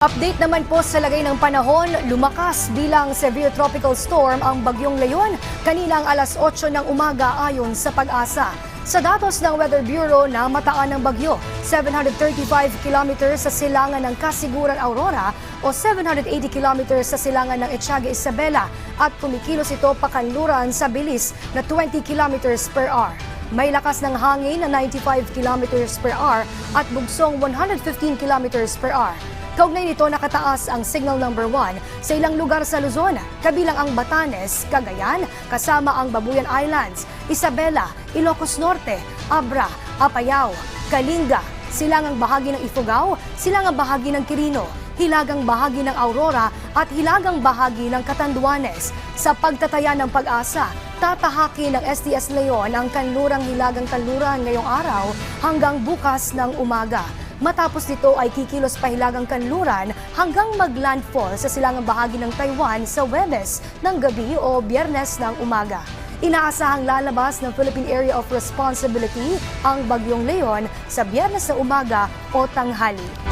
Update naman po sa lagay ng panahon, lumakas bilang severe tropical storm ang Bagyong Leon kaninang alas 8 ng umaga ayon sa Pag-asa. Sa datos ng Weather Bureau na mataan ng bagyo, 735 kilometers sa silangan ng Kasiguran Aurora o 780 kilometers sa silangan ng Etiaga Isabela at kumikilos ito pakanluran sa bilis na 20 kilometers per hour. May lakas ng hangin na 95 kilometers per hour at bugsong 115 kilometers per hour. Kaugnay nito nakataas ang signal number 1 sa ilang lugar sa Luzon, kabilang ang Batanes, Cagayan, kasama ang Babuyan Islands, Isabela, Ilocos Norte, Abra, Apayao, Kalinga, silangang bahagi ng Ifugao, silangang bahagi ng Quirino, hilagang bahagi ng Aurora at hilagang bahagi ng Catanduanes. Sa pagtataya ng Pag-asa, tatahakin ng STS Leon ang kanlurang hilagang kanluran ngayong araw hanggang bukas ng umaga. Matapos nito ay kikilos pa hilagang kanluran hanggang mag-landfall sa silangang bahagi ng Taiwan sa Huwebes ng gabi o Biyernes ng umaga. Inaasahang lalabas ng Philippine Area of Responsibility ang Bagyong Leon sa Biyernes ng umaga o tanghali.